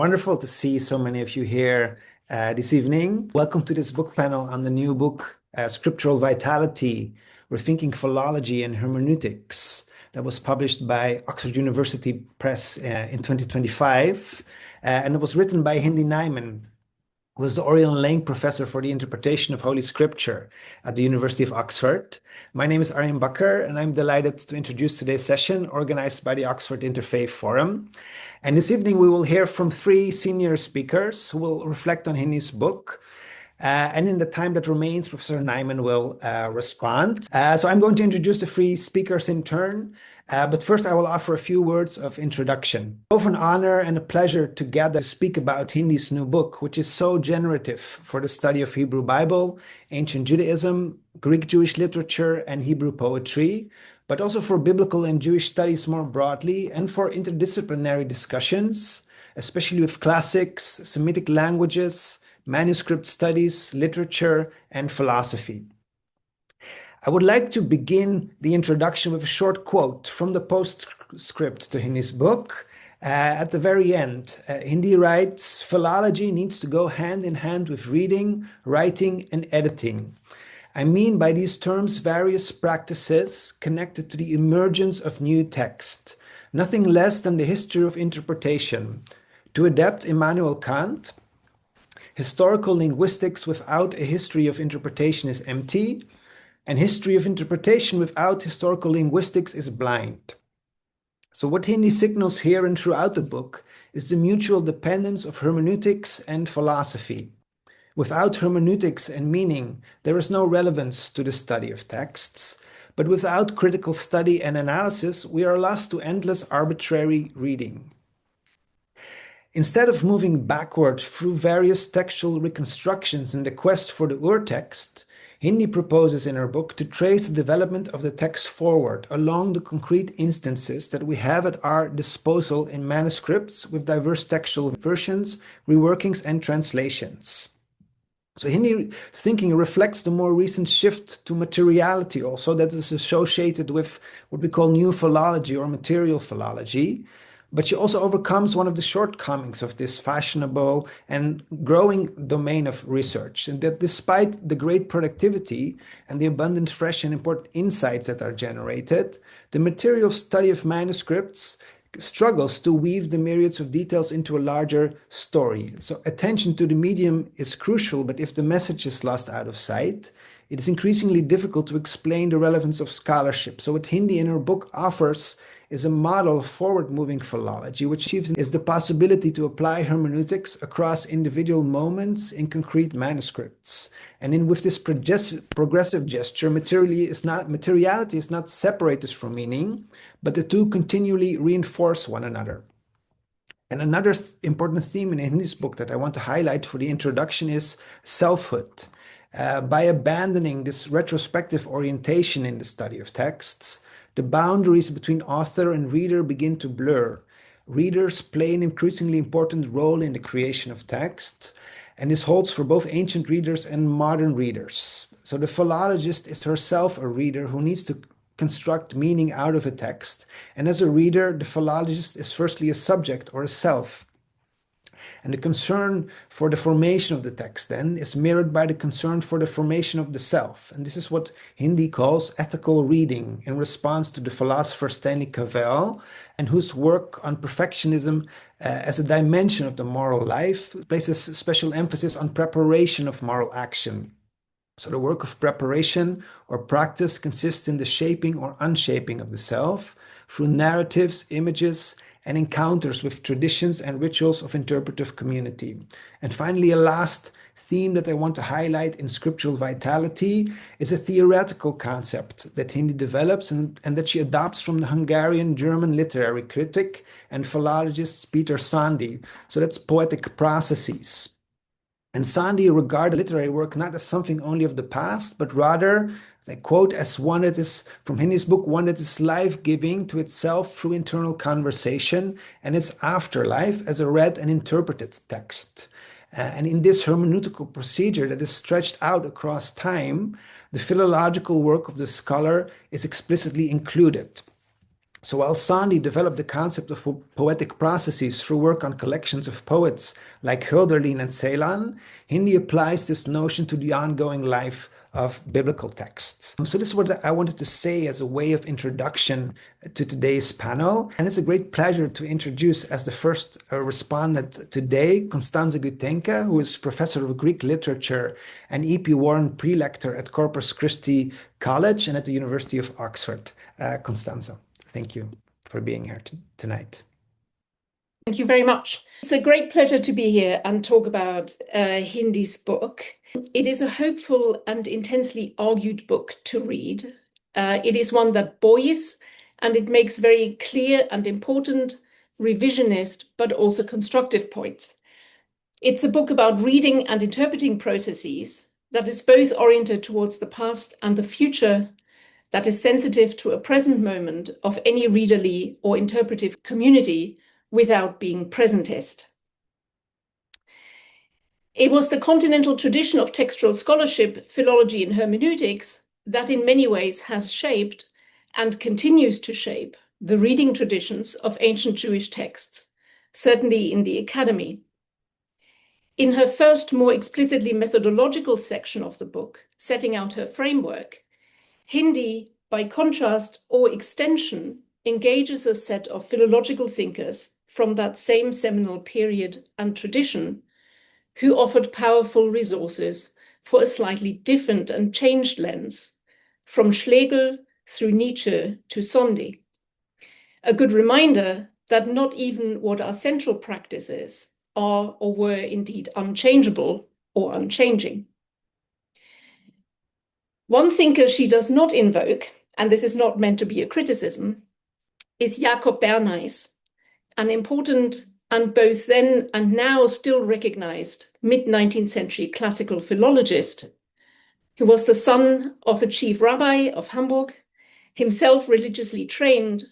Wonderful to see so many of you here this evening. Welcome to this book panel on the new book, Scriptural Vitality, Rethinking Philology and Hermeneutics, that was published by Oxford University Press in 2025. And it was written by Hindy Najman, who is the Oriel Lane Professor for the Interpretation of Holy Scripture at the University of Oxford. My name is Arjen Bakker, and I'm delighted to introduce today's session organized by the Oxford Interfaith Forum. And this evening, we will hear from three senior speakers who will reflect on Hindy's book. And in the time that remains, Professor Najman will respond. So I'm going to introduce the three speakers in turn. But first, I will offer a few words of introduction. Both an honor and a pleasure to gather to speak about Hindy's new book, which is so generative for the study of Hebrew Bible, ancient Judaism, Greek Jewish literature, and Hebrew poetry, but also for biblical and Jewish studies more broadly, and for interdisciplinary discussions, especially with classics, Semitic languages, manuscript studies, literature, and philosophy. I would like to begin the introduction with a short quote from the postscript to Hindy's book. At the very end, Hindy writes, "Philology needs to go hand in hand with reading, writing, and editing. I mean by these terms various practices connected to the emergence of new text, nothing less than the history of interpretation. To adapt Immanuel Kant, historical linguistics without a history of interpretation is empty, and history of interpretation without historical linguistics is blind." So what Hindy signals here and throughout the book is the mutual dependence of hermeneutics and philosophy. Without hermeneutics and meaning, there is no relevance to the study of texts, but without critical study and analysis, we are lost to endless arbitrary reading. Instead of moving backward through various textual reconstructions in the quest for the ur-text, Hindy proposes in her book to trace the development of the text forward along the concrete instances that we have at our disposal in manuscripts with diverse textual versions, reworkings, and translations. So Hindy's thinking reflects the more recent shift to materiality also that is associated with what we call new philology or material philology. But she also overcomes one of the shortcomings of this fashionable and growing domain of research, and that despite the great productivity and the abundant, fresh, and important insights that are generated, the material study of manuscripts struggles to weave the myriads of details into a larger story. So attention to the medium is crucial, but if the message is lost out of sight, it is increasingly difficult to explain the relevance of scholarship. So what Hindy in her book offers is a model of forward-moving philology, which achieves is the possibility to apply hermeneutics across individual moments in concrete manuscripts. And with this progressive gesture, materiality is not separated from meaning, but the two continually reinforce one another. And another important theme in Hindy's book that I want to highlight for the introduction is selfhood. By abandoning this retrospective orientation in the study of texts, the boundaries between author and reader begin to blur. Readers play an increasingly important role in the creation of text, and this holds for both ancient readers and modern readers. So the philologist is herself a reader who needs to construct meaning out of a text, and as a reader, the philologist is firstly a subject or a self. And the concern for the formation of the text then is mirrored by the concern for the formation of the self. And this is what Hindy calls ethical reading in response to the philosopher Stanley Cavell, and whose work on perfectionism as a dimension of the moral life places special emphasis on preparation of moral action. So the work of preparation or practice consists in the shaping or unshaping of the self through narratives, images, and encounters with traditions and rituals of interpretive community. And finally, a last theme that I want to highlight in Scriptural Vitality is a theoretical concept that Hindy develops and that she adopts from the Hungarian-German literary critic and philologist Peter Sandy. So that's poetic processes. And Sandy regarded literary work not as something only of the past, but rather, as I quote, as one that is, from Hindy's book, one that is life-giving to itself through internal conversation and its afterlife as a read and interpreted text. And in this hermeneutical procedure that is stretched out across time, the philological work of the scholar is explicitly included. So while Sandi developed the concept of poetic processes through work on collections of poets like Hölderlin and Celan, Hindy applies this notion to the ongoing life of biblical texts. So this is what I wanted to say as a way of introduction to today's panel. And it's a great pleasure to introduce as the first respondent today, Constanze Güthenke, who is professor of Greek literature and E.P. Warren prelector at Corpus Christi College and at the University of Oxford. Constanze, thank you for being here tonight. Thank you very much. It's a great pleasure to be here and talk about Hindy's book. It is a hopeful and intensely argued book to read. It is one that buoys, and it makes very clear and important revisionist, but also constructive points. It's a book about reading and interpreting processes that is both oriented towards the past and the future, that is sensitive to a present moment of any readerly or interpretive community without being presentist. It was the continental tradition of textual scholarship, philology, and hermeneutics that in many ways has shaped and continues to shape the reading traditions of ancient Jewish texts, certainly in the academy. In her first, more explicitly methodological section of the book, setting out her framework, Hindy, by contrast or extension, engages a set of philological thinkers from that same seminal period and tradition who offered powerful resources for a slightly different and changed lens, from Schlegel through Nietzsche to Sandi. A good reminder that not even what our central practices are or were indeed unchangeable or unchanging. One thinker she does not invoke, and this is not meant to be a criticism, is Jacob Bernays, an important and both then and now still recognized mid-19th century classical philologist, who was the son of a chief rabbi of Hamburg, himself religiously trained,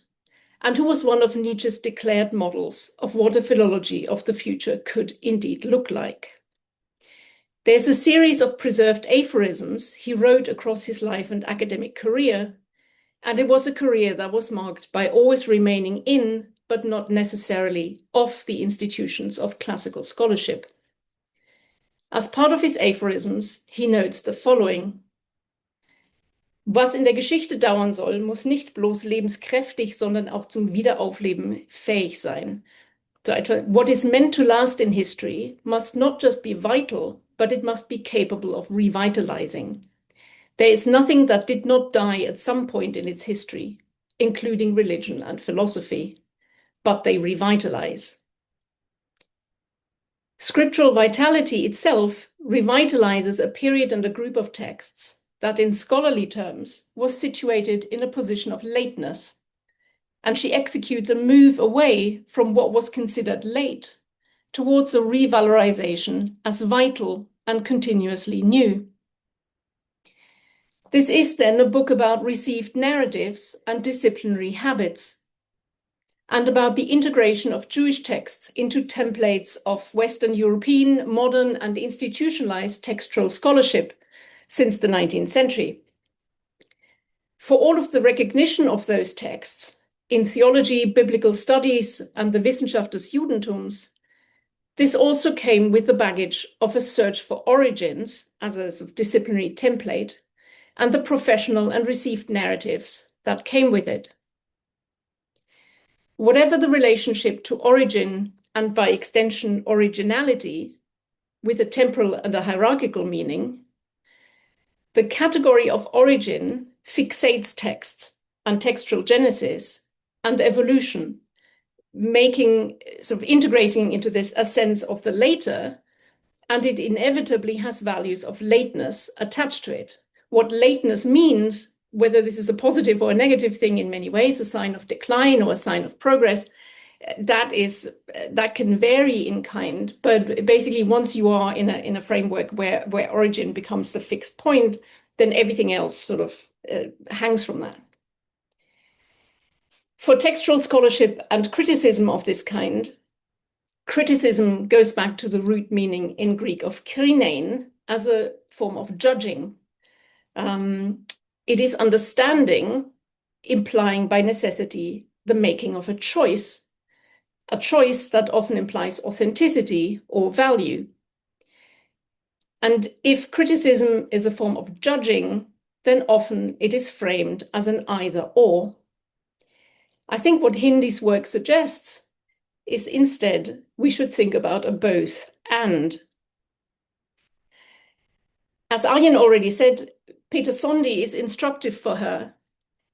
and who was one of Nietzsche's declared models of what a philology of the future could indeed look like. There's a series of preserved aphorisms he wrote across his life and academic career, and it was a career that was marked by always remaining in, but not necessarily of, the institutions of classical scholarship. As part of his aphorisms, he notes the following: Was in der Geschichte dauern soll, muss nicht bloß lebenskräftig, sondern auch zum Wiederaufleben fähig sein. So, what is meant to last in history must not just be vital, but it must be capable of revitalizing. There is nothing that did not die at some point in its history, including religion and philosophy, but they revitalize. Scriptural vitality itself revitalizes a period and a group of texts that in scholarly terms was situated in a position of lateness, and she executes a move away from what was considered late towards a revalorization as vital and continuously new. This is then a book about received narratives and disciplinary habits, and about the integration of Jewish texts into templates of Western European, modern, and institutionalized textual scholarship since the 19th century. For all of the recognition of those texts in theology, biblical studies, and the Wissenschaft des Judentums, this also came with the baggage of a search for origins as a sort of disciplinary template, and the professional and received narratives that came with it. Whatever the relationship to origin, and by extension originality, with a temporal and a hierarchical meaning, the category of origin fixates texts and textual genesis and evolution, integrating into this a sense of the later, and it inevitably has values of lateness attached to it. What lateness means, whether this is a positive or a negative thing in many ways, a sign of decline or a sign of progress, that can vary in kind. But basically, once you are in a framework where origin becomes the fixed point, then everything else sort of hangs from that. For textual scholarship and criticism of this kind, criticism goes back to the root meaning in Greek of krinein as a form of judging. It is understanding, implying by necessity the making of a choice that often implies authenticity or value. And if criticism is a form of judging, then often it is framed as an either-or. I think what Hindy's work suggests is instead we should think about a both and. As Arjen already said, Peter Sondy is instructive for her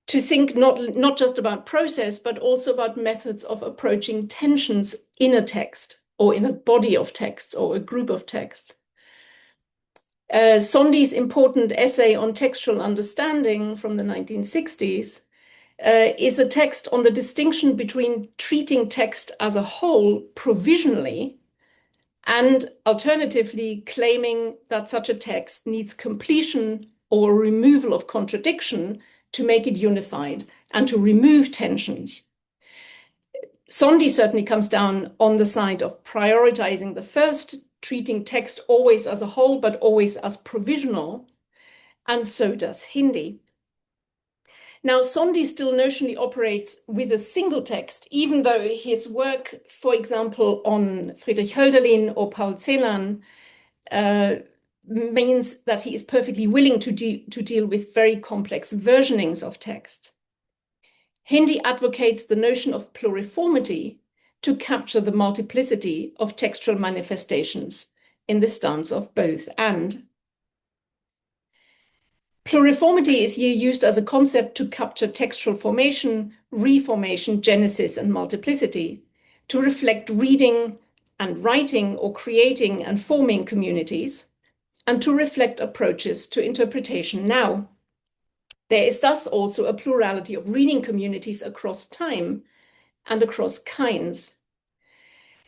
to think not just about process, but also about methods of approaching tensions in a text or in a body of texts or a group of texts. Sondy's important essay on textual understanding from the 1960s is a text on the distinction between treating text as a whole provisionally and alternatively claiming that such a text needs completion or removal of contradiction to make it unified and to remove tensions. Sondy certainly comes down on the side of prioritizing the first, treating text always as a whole, but always as provisional, and so does Hindy. Now, Sondy still notionally operates with a single text, even though his work, for example, on Friedrich Hölderlin or Paul Celan, means that he is perfectly willing to deal with very complex versionings of text. Hindy advocates the notion of pluriformity to capture the multiplicity of textual manifestations in the stance of both and. Pluriformity is here used as a concept to capture textual formation, reformation, genesis, and multiplicity, to reflect reading and writing or creating and forming communities, and to reflect approaches to interpretation now. There is thus also a plurality of reading communities across time and across kinds.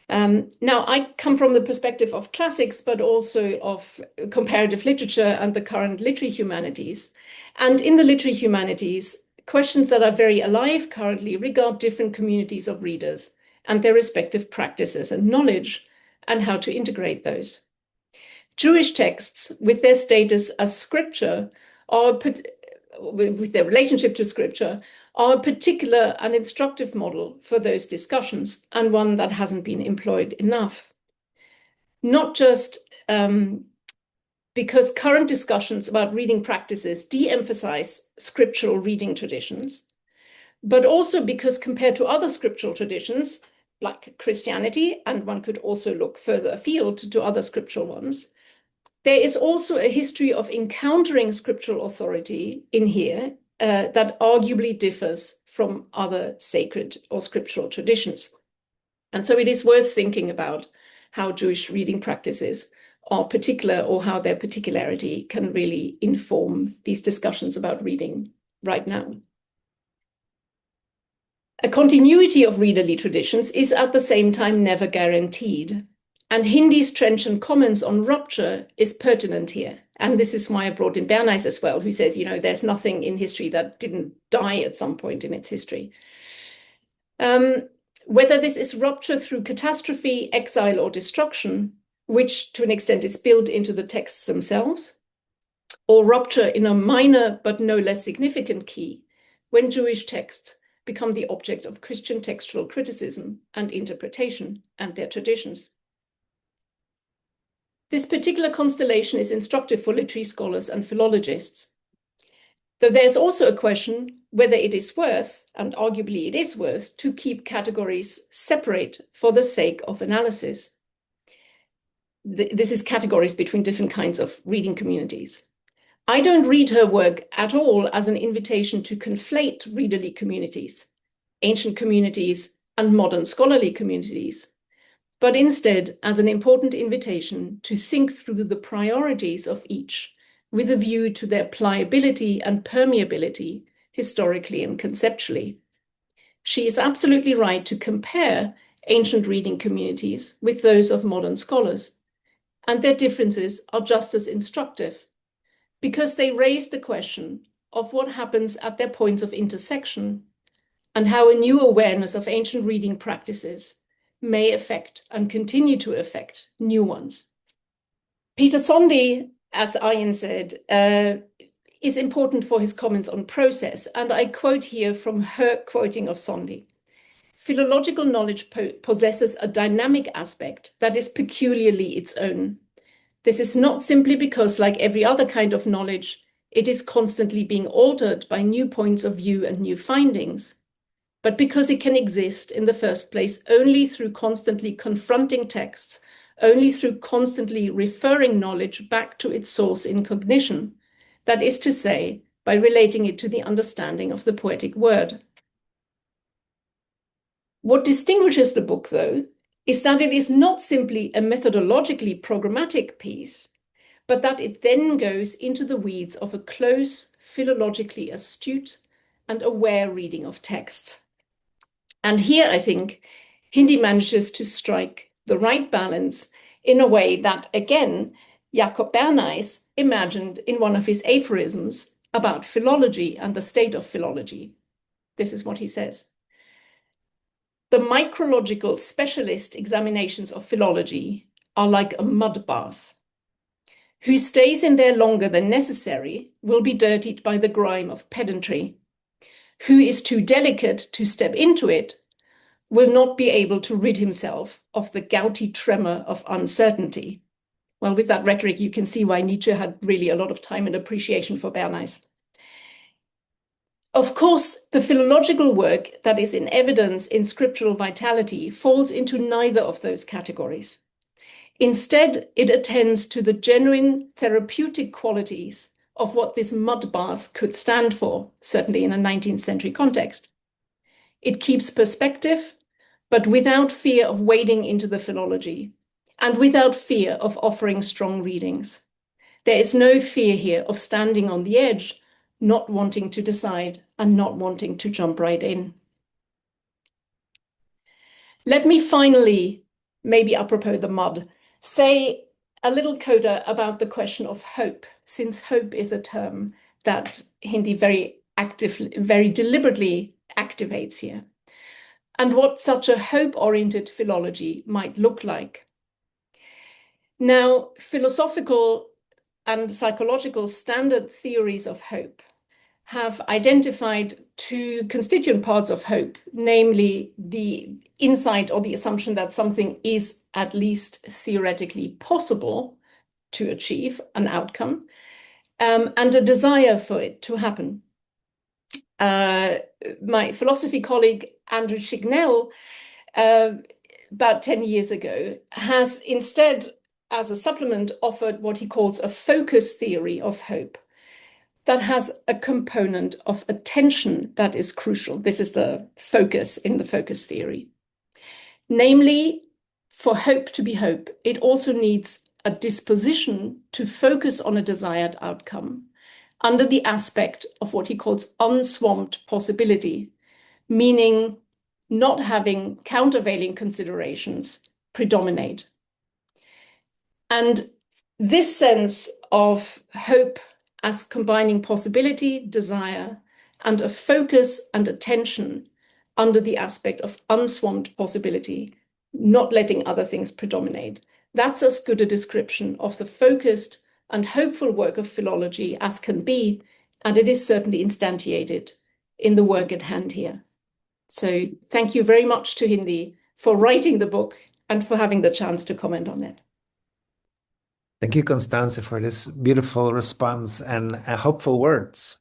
Now, I come from the perspective of classics, but also of comparative literature and the current literary humanities. And in the literary humanities, questions that are very alive currently regard different communities of readers and their respective practices and knowledge and how to integrate those. Jewish texts, with their status as scripture, with their relationship to scripture, are a particular and instructive model for those discussions, and one that hasn't been employed enough. Not just because current discussions about reading practices de-emphasize scriptural reading traditions, but also because compared to other scriptural traditions, like Christianity, and one could also look further afield to other scriptural ones, there is also a history of encountering scriptural authority in here that arguably differs from other sacred or scriptural traditions. And so it is worth thinking about how Jewish reading practices are particular, or how their particularity can really inform these discussions about reading right now. A continuity of readerly traditions is at the same time never guaranteed. And Hindy's trenchant comments on rupture is pertinent here. And this is why I brought in Bernays as well, who says, there's nothing in history that didn't die at some point in its history. Whether this is rupture through catastrophe, exile, or destruction, which to an extent is built into the texts themselves, or rupture in a minor but no less significant key, when Jewish texts become the object of Christian textual criticism and interpretation and their traditions. This particular constellation is instructive for literary scholars and philologists. Though there's also a question whether it is worth, and arguably it is worth, to keep categories separate for the sake of analysis. This is categories between different kinds of reading communities. I don't read her work at all as an invitation to conflate readerly communities, ancient communities, and modern scholarly communities, but instead as an important invitation to think through the priorities of each with a view to their pliability and permeability historically and conceptually. She is absolutely right to compare ancient reading communities with those of modern scholars, and their differences are just as instructive because they raise the question of what happens at their points of intersection and how a new awareness of ancient reading practices may affect and continue to affect new ones. Peter Sondy, as Arjen said, is important for his comments on process, and I quote here from her quoting of Sondy. philological knowledge possesses a dynamic aspect that is peculiarly its own. This is not simply because, like every other kind of knowledge, it is constantly being altered by new points of view and new findings, but because it can exist in the first place only through constantly confronting texts, only through constantly referring knowledge back to its source in cognition, that is to say, by relating it to the understanding of the poetic word. What distinguishes the book, though, is that it is not simply a methodologically programmatic piece, but that it then goes into the weeds of a close, philologically astute and aware reading of texts. And here, I think, Hindy manages to strike the right balance in a way that, again, Jacob Bernays imagined in one of his aphorisms about philology and the state of philology. This is what he says. The micrological specialist examinations of philology are like a mud bath. Who stays in there longer than necessary will be dirtied by the grime of pedantry. Who is too delicate to step into it will not be able to rid himself of the gouty tremor of uncertainty. Well, with that rhetoric, you can see why Nietzsche had really a lot of time and appreciation for Bernays. Of course, the philological work that is in evidence in Scriptural Vitality falls into neither of those categories. Instead, it attends to the genuine therapeutic qualities of what this mud bath could stand for, certainly in a 19th century context. It keeps perspective, but without fear of wading into the philology, and without fear of offering strong readings. There is no fear here of standing on the edge, not wanting to decide and not wanting to jump right in. Let me finally, maybe apropos the mud, say a little coda about the question of hope, since hope is a term that Hindy very actively, very deliberately activates here, and what such a hope-oriented philology might look like. Now, philosophical and psychological standard theories of hope have identified two constituent parts of hope, namely the insight or the assumption that something is at least theoretically possible to achieve an outcome, and a desire for it to happen. My philosophy colleague, Andrew Chignell, about 10 years ago, has instead, as a supplement, offered what he calls a focus theory of hope that has a component of attention that is crucial. This is the focus in the focus theory. Namely, for hope to be hope, it also needs a disposition to focus on a desired outcome under the aspect of what he calls unswamped possibility, meaning not having countervailing considerations predominate. And this sense of hope as combining possibility, desire, and a focus and attention under the aspect of unswamped possibility, not letting other things predominate. That's as good a description of the focused and hopeful work of philology as can be, and it is certainly instantiated in the work at hand here. So thank you very much to Hindy for writing the book and for having the chance to comment on it. Thank you, Constanze, for this beautiful response and hopeful words.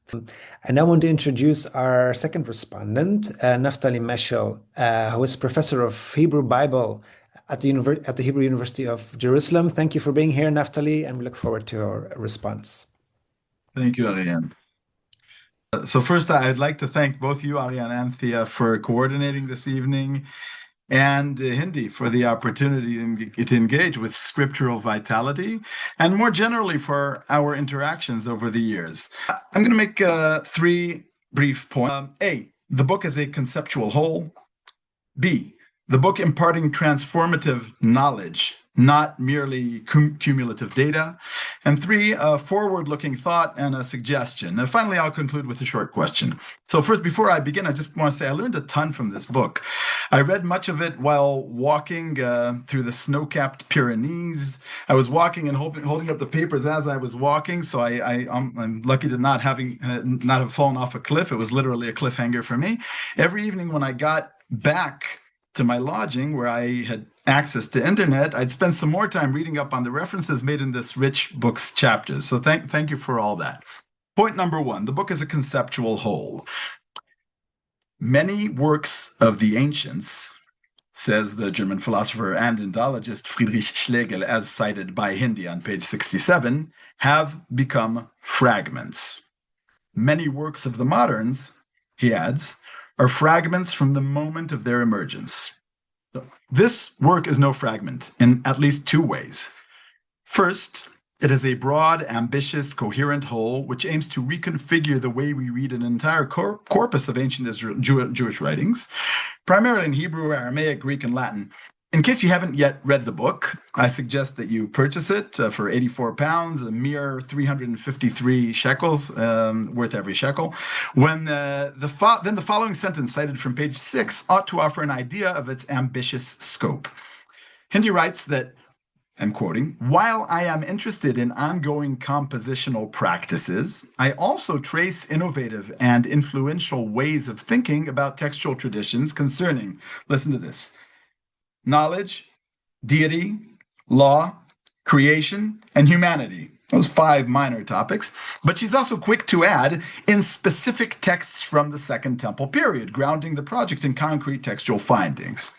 I now want to introduce our second respondent, Naphtali Meshel, who is professor of Hebrew Bible at the Hebrew University of Jerusalem. Thank you for being here, Naphtali, and we look forward to your response. Thank you, Arjen. So first, I'd like to thank both you, Arjen and Thea, for coordinating this evening, and Hindy for the opportunity to engage with Scriptural Vitality, and more generally for our interactions over the years. I'm going to make three brief points. A, the book is a conceptual whole. B, the book imparting transformative knowledge, not merely cumulative data. And three, a forward-looking thought and a suggestion. And finally, I'll conclude with a short question. So first, before I begin, I just want to say I learned a ton from this book. I read much of it while walking through the snow-capped Pyrenees. I was walking and holding up the papers as I was walking, so I'm lucky to not have fallen off a cliff. It was literally a cliffhanger for me. Every evening when I got back to my lodging where I had access to internet, I'd spend some more time reading up on the references made in this rich book's chapters. So thank you for all that. Point number one, the book is a conceptual whole. Many works of the ancients, says the German philosopher and Indologist Friedrich Schlegel, as cited by Hindy on page 67, have become fragments. Many works of the moderns, he adds, are fragments from the moment of their emergence. This work is no fragment in at least two ways. First, it is a broad, ambitious, coherent whole which aims to reconfigure the way we read an entire corpus of ancient Jewish writings, primarily in Hebrew, Aramaic, Greek, and Latin. In case you haven't yet read the book, I suggest that you purchase it for £84, a mere 353 shekels, worth every shekel. Then the following sentence cited from page 6 ought to offer an idea of its ambitious scope. Hindy writes that, I'm quoting, "While I am interested in ongoing compositional practices, I also trace innovative and influential ways of thinking about textual traditions concerning," listen to this, "knowledge, deity, law, creation, and humanity." Those 5 minor topics. But she's also quick to add, in specific texts from the Second Temple period, grounding the project in concrete textual findings.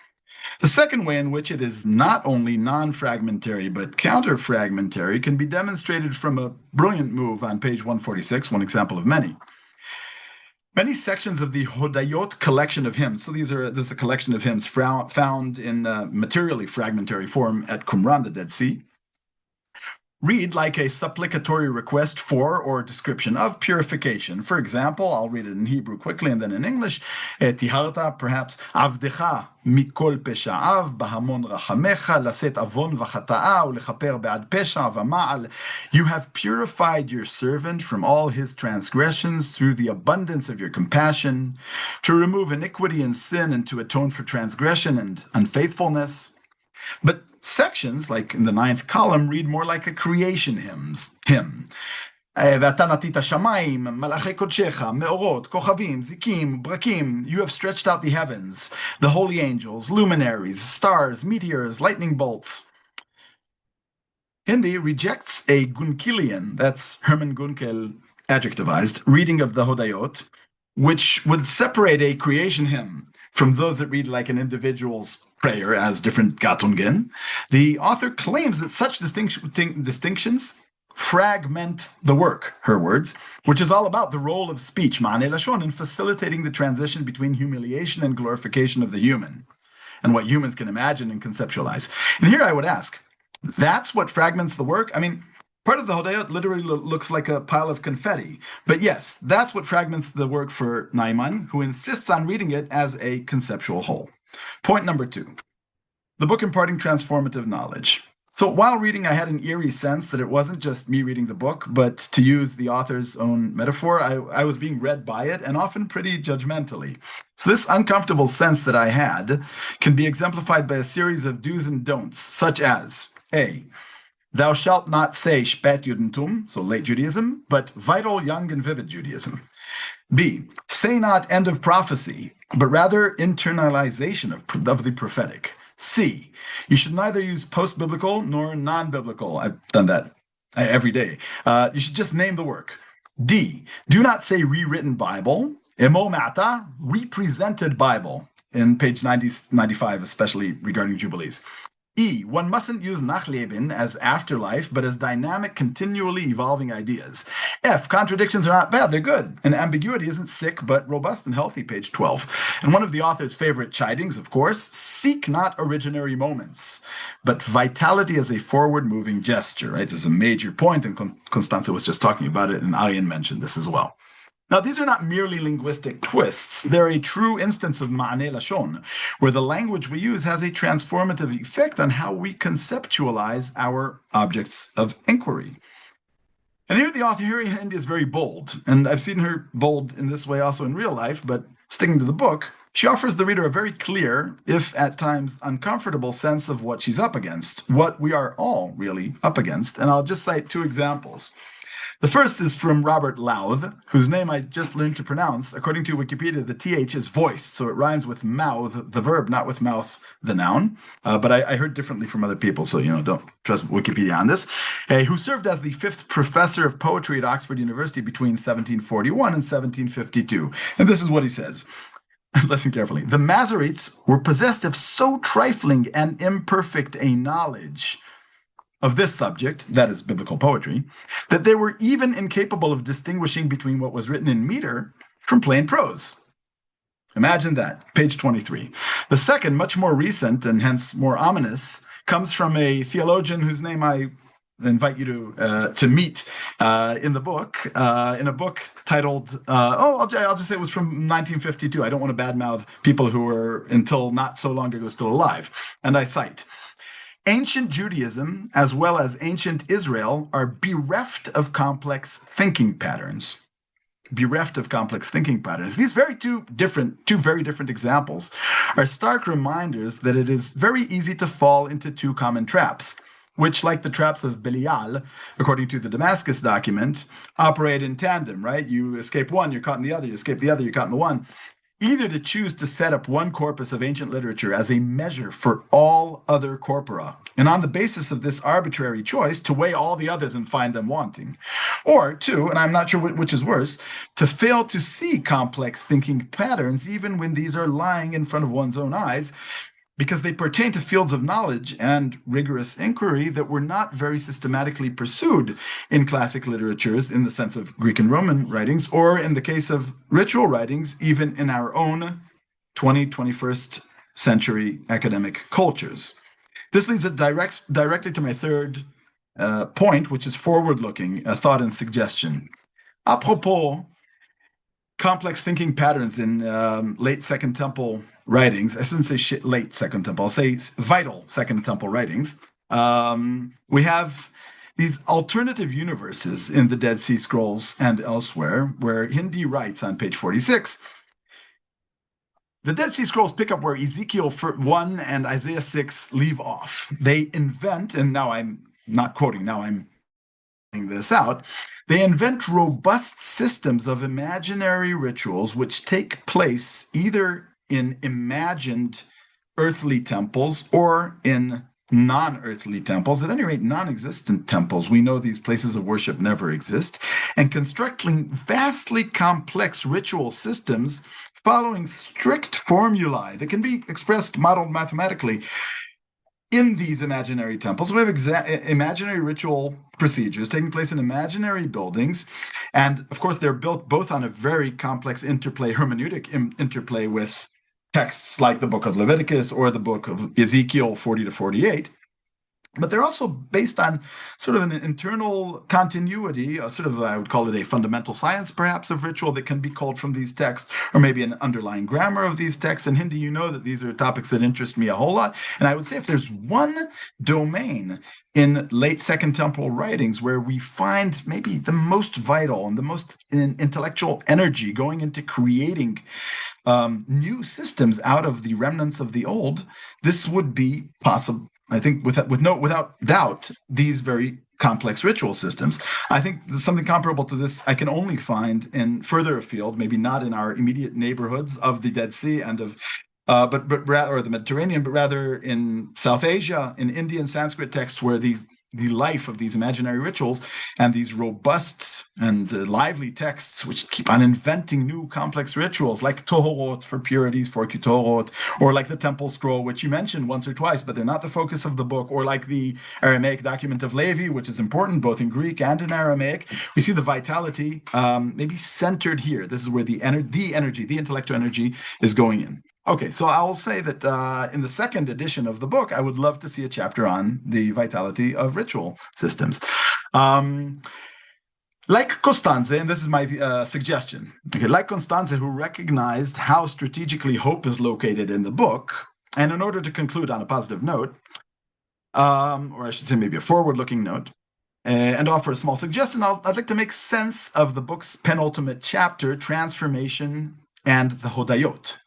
The second way in which it is not only non-fragmentary but counter-fragmentary can be demonstrated from a brilliant move on page 146, one example of many. Many sections of the Hodayot collection of hymns, so this is a collection of hymns found in materially fragmentary form at Qumran, the Dead Sea, read like a supplicatory request for or description of purification. For example, I'll read it in Hebrew quickly and then in English. Tiharta, perhaps, Avdecha mikol pesha'av bahamon rachamecha laset avon v'chata'a ulechaper be'ad pesha v'ma'al. You have purified your servant from all his transgressions through the abundance of your compassion, to remove iniquity and sin and to atone for transgression and unfaithfulness. But sections, like in the 9th column, read more like a creation hymn. "V'ata shamayim, malachei kodshecha, meorot, kochavim, zikim, brakim." You have stretched out the heavens, the holy angels, luminaries, stars, meteors, lightning bolts. Hindy rejects a Gunkelian, that's Hermann Gunkel adjectivized, reading of the Hodayot, which would separate a creation hymn from those that read like an individual's prayer as different Gattungen. The author claims that such distinctions fragment the work, her words, which is all about the role of speech, ma'aneh lashon, in facilitating the transition between humiliation and glorification of the human, and what humans can imagine and conceptualize. And here I would ask, that's what fragments the work? I mean, part of the Hodayot literally looks like a pile of confetti. But yes, that's what fragments the work for Najman, who insists on reading it as a conceptual whole. Point number 2, the book imparting transformative knowledge. So while reading, I had an eerie sense that it wasn't just me reading the book, but to use the author's own metaphor, I was being read by it, and often pretty judgmentally. So this uncomfortable sense that I had can be exemplified by a series of do's and don'ts, such as A, thou shalt not say Spät Judentum, so late Judaism, but vital, young, and vivid Judaism. B, say not end of prophecy, but rather internalization of the prophetic. C, you should neither use post-biblical nor non-biblical. I've done that every day. You should just name the work. D, do not say rewritten Bible. Emo mata, represented Bible, in page 95, especially regarding Jubilees. E, one mustn't use Nachleben as afterlife, but as dynamic, continually evolving ideas. F, contradictions are not bad, they're good. And ambiguity isn't sick, but robust and healthy, page 12. And one of the author's favorite chidings, of course, seek not originary moments, but vitality as a forward-moving gesture, right? This is a major point, and Constanze was just talking about it, and Arjen mentioned this as well. Now, these are not merely linguistic twists. They're a true instance of ma'aneh lashon, where the language we use has a transformative effect on how we conceptualize our objects of inquiry. And here the author, Hindy, is very bold, and I've seen her bold in this way also in real life, but sticking to the book, she offers the reader a very clear, if at times uncomfortable, sense of what she's up against, what we are all really up against, and I'll just cite 2 examples. The first is from Robert Louth, whose name I just learned to pronounce. According to Wikipedia, the TH is voiced, so it rhymes with mouth, the verb, not with mouth, the noun. But I heard differently from other people, so don't trust Wikipedia on this. Who served as the 5th professor of poetry at Oxford University between 1741 and 1752. And this is what he says. Listen carefully. The Masoretes were possessed of so trifling and imperfect a knowledge of this subject, that is biblical poetry, that they were even incapable of distinguishing between what was written in meter from plain prose. Imagine that, page 23. The second, much more recent and hence more ominous, comes from a theologian whose name I invite you to meet in the book, in a book titled, I'll just say it was from 1952. I don't want to badmouth people who were until not so long ago still alive. And I cite, ancient Judaism, as well as ancient Israel, are bereft of complex thinking patterns. Bereft of complex thinking patterns. These two very different examples are stark reminders that it is very easy to fall into two common traps, which, like the traps of Belial, according to the Damascus document, operate in tandem, right? You escape one, you're caught in the other. You escape the other, you're caught in the one. Either to choose to set up one corpus of ancient literature as a measure for all other corpora, and on the basis of this arbitrary choice, to weigh all the others and find them wanting. Or two, and I'm not sure which is worse, to fail to see complex thinking patterns even when these are lying in front of one's own eyes, because they pertain to fields of knowledge and rigorous inquiry that were not very systematically pursued in classic literatures in the sense of Greek and Roman writings, or in the case of ritual writings, even in our own 21st century academic cultures. This leads directly to my third point, which is forward-looking, a thought and suggestion. Apropos complex thinking patterns in late Second Temple writings. I shouldn't say late Second Temple. I'll say vital Second Temple writings. We have these alternative universes in the Dead Sea Scrolls and elsewhere, where Hindy writes on page 46, the Dead Sea Scrolls pick up where Ezekiel 1 and Isaiah 6 leave off. They invent, and now I'm not quoting, now I'm this out, they invent robust systems of imaginary rituals which take place either in imagined earthly temples or in non-earthly temples, at any rate non-existent temples. We know these places of worship never exist, and constructing vastly complex ritual systems following strict formulae that can be modeled mathematically in these imaginary temples. We have imaginary ritual procedures taking place in imaginary buildings. And of course, they're built both on a very complex hermeneutic interplay with texts like the book of Leviticus or the book of Ezekiel 40 to 48. But they're also based on sort of an internal continuity, I would call it a fundamental science, perhaps, of ritual that can be called from these texts, or maybe an underlying grammar of these texts. And Hindy, you know that these are topics that interest me a whole lot. And I would say if there's one domain in late Second Temple writings where we find maybe the most vital and the most intellectual energy going into creating new systems out of the remnants of the old, this would be possible. I think without doubt, these very complex ritual systems. I think something comparable to this I can only find in further afield, maybe not in our immediate neighborhoods of the Dead Sea and of but rather, or the Mediterranean, but rather in South Asia, in Indian Sanskrit texts, where the life of these imaginary rituals and these robust and lively texts, which keep on inventing new complex rituals, like Tohorot for purities, for Ketorot, or like the Temple Scroll, which you mentioned once or twice, but they're not the focus of the book, or like the Aramaic document of Levi, which is important both in Greek and in Aramaic. We see the vitality maybe centered here. This is where the intellectual energy is going in. Okay, so I will say that in the second edition of the book, I would love to see a chapter on the vitality of ritual systems. Like Constanze, and this is my suggestion, like Constanze, who recognized how strategically hope is located in the book, and in order to conclude on a positive note, or I should say maybe a forward-looking note, and offer a small suggestion, I'd like to make sense of the book's penultimate chapter, Transformation and the Hodayot,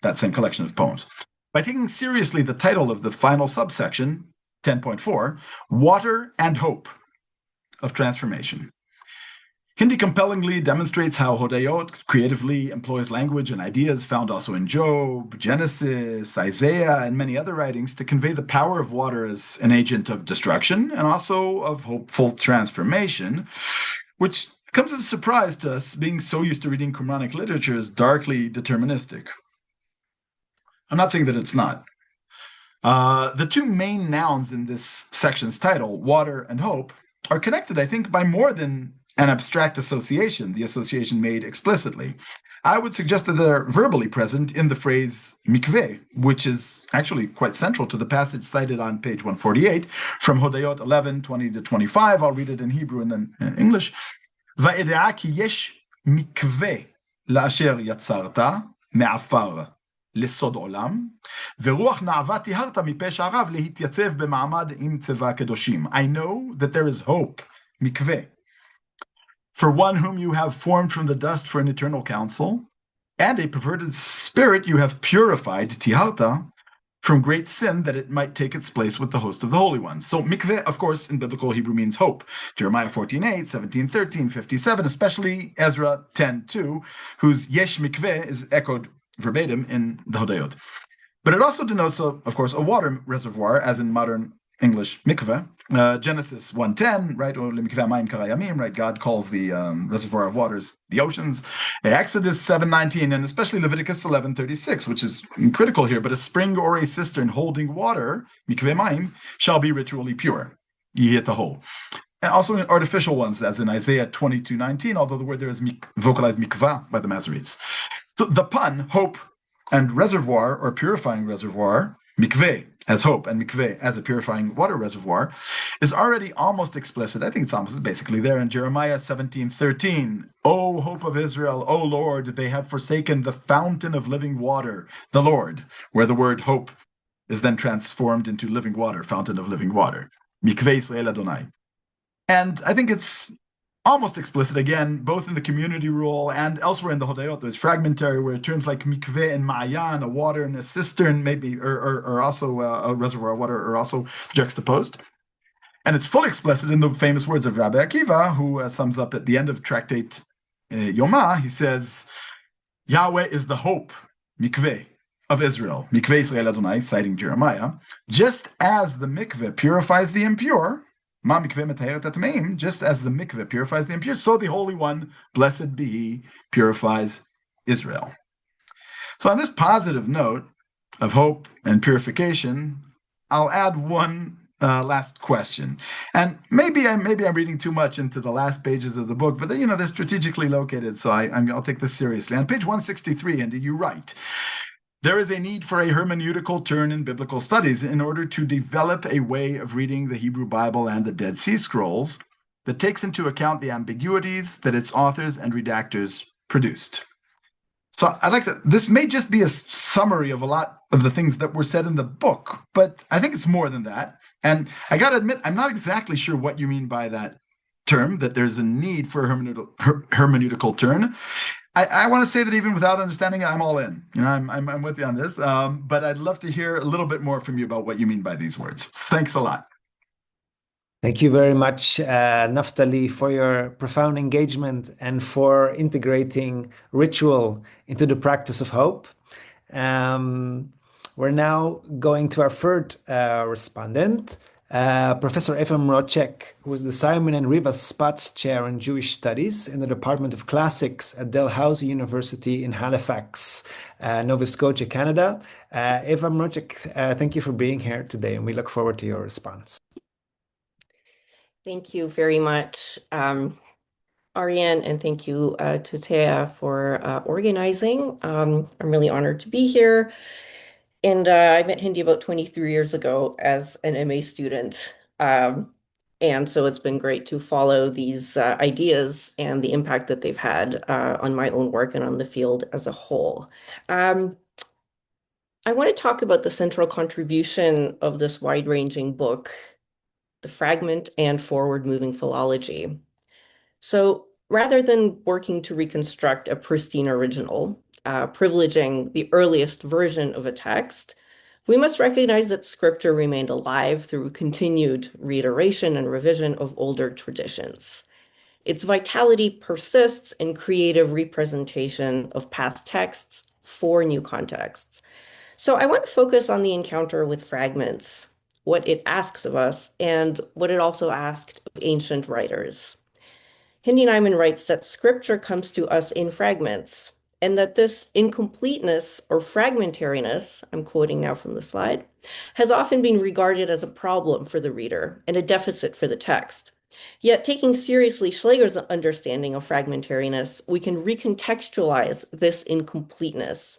that same collection of poems, by taking seriously the title of the final subsection, 10.4, Water and Hope of Transformation. Hindy compellingly demonstrates how Hodayot creatively employs language and ideas found also in Job, Genesis, Isaiah, and many other writings to convey the power of water as an agent of destruction and also of hopeful transformation, which comes as a surprise to us, being so used to reading Qumranic literature as darkly deterministic. I'm not saying that it's not. The two main nouns in this section's title, water and hope, are connected, I think, by more than an abstract association, the association made explicitly. I would suggest that they're verbally present in the phrase mikveh, which is actually quite central to the passage cited on page 148 from Hodayot 11, 20 to 25. I'll read it in Hebrew and then in English. Va'edea ki yesh mikveh la'asher yatzarta me'afar לסוד עולם, ורוח נעבה טיהרת מפה שעריו להתייצב במעמד עם צבא קדושים. I know that there is hope, mikveh, for one whom you have formed from the dust for an eternal counsel, and a perverted spirit you have purified, tiharta, from great sin, that it might take its place with the host of the holy ones. So mikveh, of course, in biblical Hebrew means hope. Jeremiah 14:8, 17:13, 57, especially Ezra 10:2, whose yesh mikveh is echoed verbatim in the Hodayot. But it also denotes, of course, a water reservoir, as in modern English mikveh. Genesis 1:10, right? Or mikveh mayim karayamim, right? God calls the reservoir of waters the oceans. Exodus 7:19, and especially Leviticus 11:36, which is critical here. But a spring or a cistern holding water, mikveh mayim, shall be ritually pure. Yeh tahol. And also in artificial ones, as in Isaiah 22:19, although the word there is vocalized mikvah by the Masoretes. So the pun, hope and reservoir, or purifying reservoir, mikveh as hope and mikveh as a purifying water reservoir, is already almost explicit. I think it's almost basically there in Jeremiah 17:13. O hope of Israel, O Lord, they have forsaken the fountain of living water, the Lord, where the word hope is then transformed into living water, fountain of living water. Mikveh Israel Adonai. And I think it's almost explicit again, both in the community rule and elsewhere in the Hodayot. There's fragmentary where terms like mikveh and ma'ayan, a water and a cistern, maybe, or also a reservoir of water, are also juxtaposed. And it's fully explicit in the famous words of Rabbi Akiva, who sums up at the end of Tractate Yomah. He says, Yahweh is the hope, mikveh, of Israel, mikveh Israel Adonai, citing Jeremiah, just as the mikveh purifies the impure, just as the mikveh purifies the impure, so the Holy One, blessed be He, purifies Israel. So on this positive note of hope and purification, I'll add one last question. And maybe I'm reading too much into the last pages of the book, but they're strategically located, so I'll take this seriously. On page 163, and you write, there is a need for a hermeneutical turn in biblical studies in order to develop a way of reading the Hebrew Bible and the Dead Sea Scrolls that takes into account the ambiguities that its authors and redactors produced. So I'd like to, this may just be a summary of a lot of the things that were said in the book, but I think it's more than that. And I got to admit, I'm not exactly sure what you mean by that term, that there's a need for a hermeneutical turn. I want to say that even without understanding it, I'm all in. I'm with you on this. But I'd love to hear a little bit more from you about what you mean by these words. Thanks a lot. Thank you very much, Naphtali, for your profound engagement and for integrating ritual into the practice of hope. We're now going to our third respondent, Professor Mroczek, who is the Simon and Riva Spatz Chair in Jewish Studies in the Department of Classics at Dalhousie University in Halifax, Nova Scotia, Canada. Mroczek, thank you for being here today, and we look forward to your response. Thank you very much, Arjen, and thank you to Thea for organizing. I'm really honored to be here. And I met Hindy about 23 years ago as an MA student. And so it's been great to follow these ideas and the impact that they've had on my own work and on the field as a whole. I want to talk about the central contribution of this wide-ranging book, the fragment and forward-moving philology. So rather than working to reconstruct a pristine original, privileging the earliest version of a text, we must recognize that scripture remained alive through continued reiteration and revision of older traditions. Its vitality persists in creative representation of past texts for new contexts. So I want to focus on the encounter with fragments, what it asks of us, and what it also asked of ancient writers. Hindy Najman writes that scripture comes to us in fragments, and that this incompleteness or fragmentariness, I'm quoting now from the slide, has often been regarded as a problem for the reader and a deficit for the text. Yet, taking seriously Schlegel's understanding of fragmentariness, we can recontextualize this incompleteness.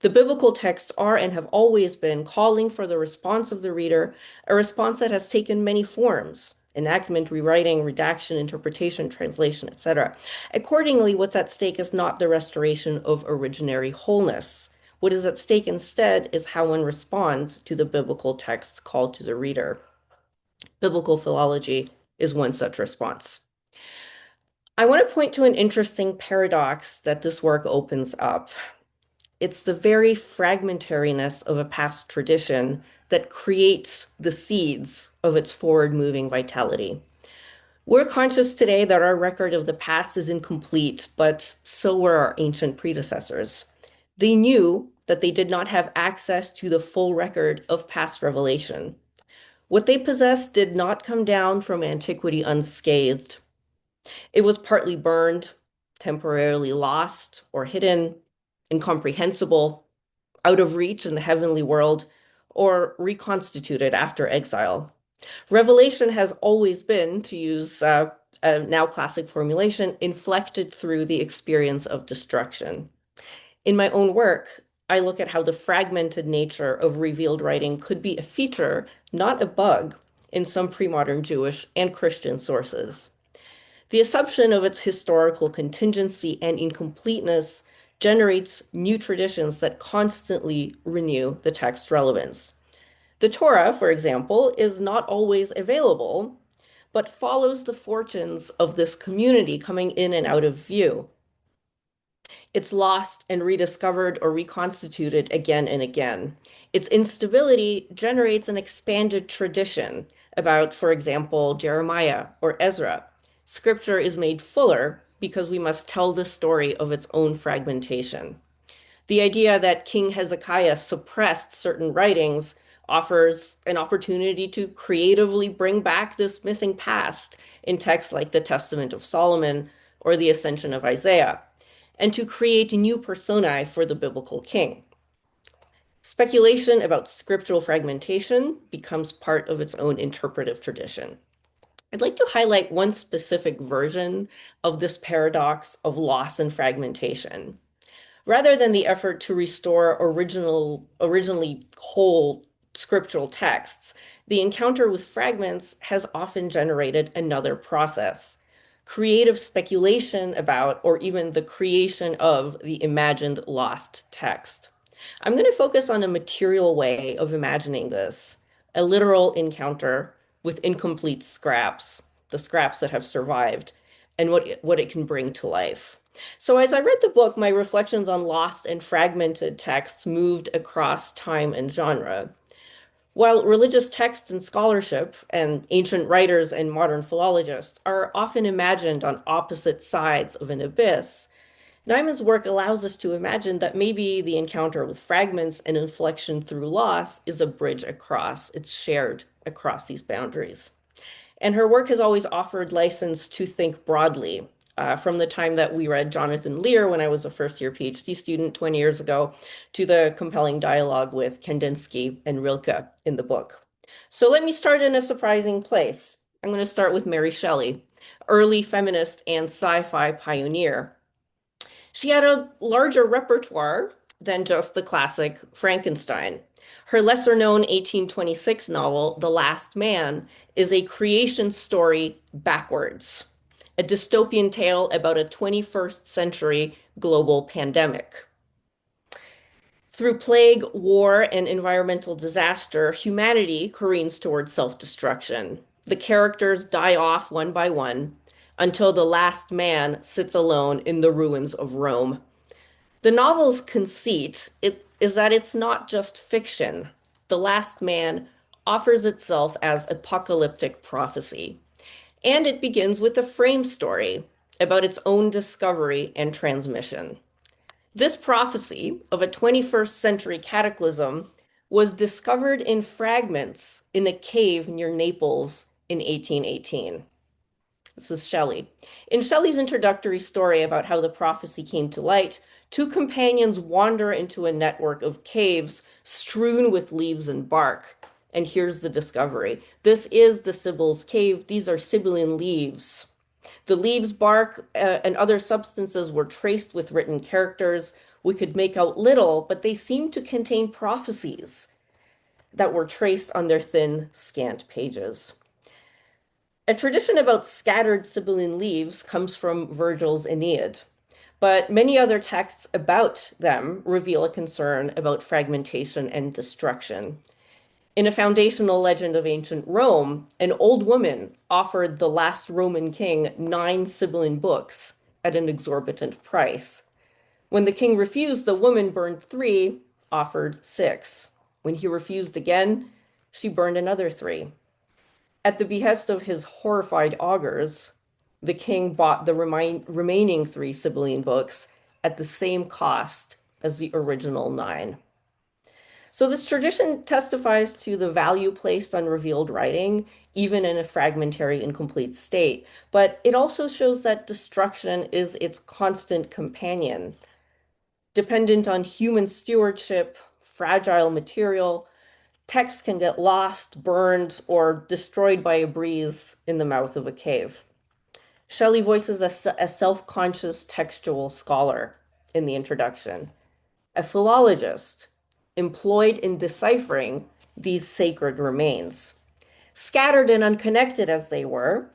The biblical texts are and have always been calling for the response of the reader, a response that has taken many forms: enactment, rewriting, redaction, interpretation, translation, etc. Accordingly, what's at stake is not the restoration of originary wholeness. What is at stake instead is how one responds to the biblical text's call to the reader. Biblical philology is one such response. I want to point to an interesting paradox that this work opens up. It's the very fragmentariness of a past tradition that creates the seeds of its forward-moving vitality. We're conscious today that our record of the past is incomplete, but so were our ancient predecessors. They knew that they did not have access to the full record of past revelation. What they possessed did not come down from antiquity unscathed. It was partly burned, temporarily lost or hidden, incomprehensible, out of reach in the heavenly world, or reconstituted after exile. Revelation has always been, to use a now classic formulation, inflected through the experience of destruction. In my own work, I look at how the fragmented nature of revealed writing could be a feature, not a bug, in some pre-modern Jewish and Christian sources. The assumption of its historical contingency and incompleteness generates new traditions that constantly renew the text's relevance. The Torah, for example, is not always available, but follows the fortunes of this community coming in and out of view. It's lost and rediscovered or reconstituted again and again. Its instability generates an expanded tradition about, for example, Jeremiah or Ezra. Scripture is made fuller because we must tell the story of its own fragmentation. The idea that King Hezekiah suppressed certain writings offers an opportunity to creatively bring back this missing past in texts like the Testament of Solomon or the Ascension of Isaiah, and to create new personae for the biblical king. Speculation about scriptural fragmentation becomes part of its own interpretive tradition. I'd like to highlight one specific version of this paradox of loss and fragmentation. Rather than the effort to restore originally whole scriptural texts, the encounter with fragments has often generated another process: creative speculation about, or even the creation of, the imagined lost text. I'm going to focus on a material way of imagining this, a literal encounter with incomplete scraps, the scraps that have survived, and what it can bring to life. So as I read the book, my reflections on lost and fragmented texts moved across time and genre. While religious texts and scholarship and ancient writers and modern philologists are often imagined on opposite sides of an abyss, Najman's work allows us to imagine that maybe the encounter with fragments and inflection through loss is a bridge across. It's shared across these boundaries. And her work has always offered license to think broadly. From the time that we read Jonathan Lear when I was a first-year PhD student 20 years ago, to the compelling dialogue with Kandinsky and Rilke in the book. So let me start in a surprising place. I'm going to start with Mary Shelley, early feminist and sci-fi pioneer. She had a larger repertoire than just the classic Frankenstein. Her lesser-known 1826 novel, The Last Man, is a creation story backwards, a dystopian tale about a 21st century global pandemic. Through plague, war, and environmental disaster, humanity careens towards self-destruction. The characters die off one by one until the last man sits alone in the ruins of Rome. The novel's conceit is that it's not just fiction. The Last Man offers itself as apocalyptic prophecy. And it begins with a frame story about its own discovery and transmission. This prophecy of a 21st century cataclysm was discovered in fragments in a cave near Naples in 1818. This is Shelley. In Shelley's introductory story about how the prophecy came to light, two companions wander into a network of caves strewn with leaves and bark. And here's the discovery. This is the Sibyl's cave. These are Sibylline leaves. The leaves, bark, and other substances were traced with written characters. We could make out little, but they seemed to contain prophecies that were traced on their thin, scant pages. A tradition about scattered Sibylline leaves comes from Virgil's Aeneid, but many other texts about them reveal a concern about fragmentation and destruction. In a foundational legend of ancient Rome, an old woman offered the last Roman king 9 Sibylline books at an exorbitant price. When the king refused, the woman burned 3, offered 6. When he refused again, she burned another 3. At the behest of his horrified augurs, the king bought the remaining 3 Sibylline books at the same cost as the original 9. So this tradition testifies to the value placed on revealed writing, even in a fragmentary, incomplete state. But it also shows that destruction is its constant companion, dependent on human stewardship, fragile material. Text can get lost, burned, or destroyed by a breeze in the mouth of a cave. Shelley voices a self-conscious textual scholar in the introduction, a philologist employed in deciphering these sacred remains. Scattered and unconnected as they were,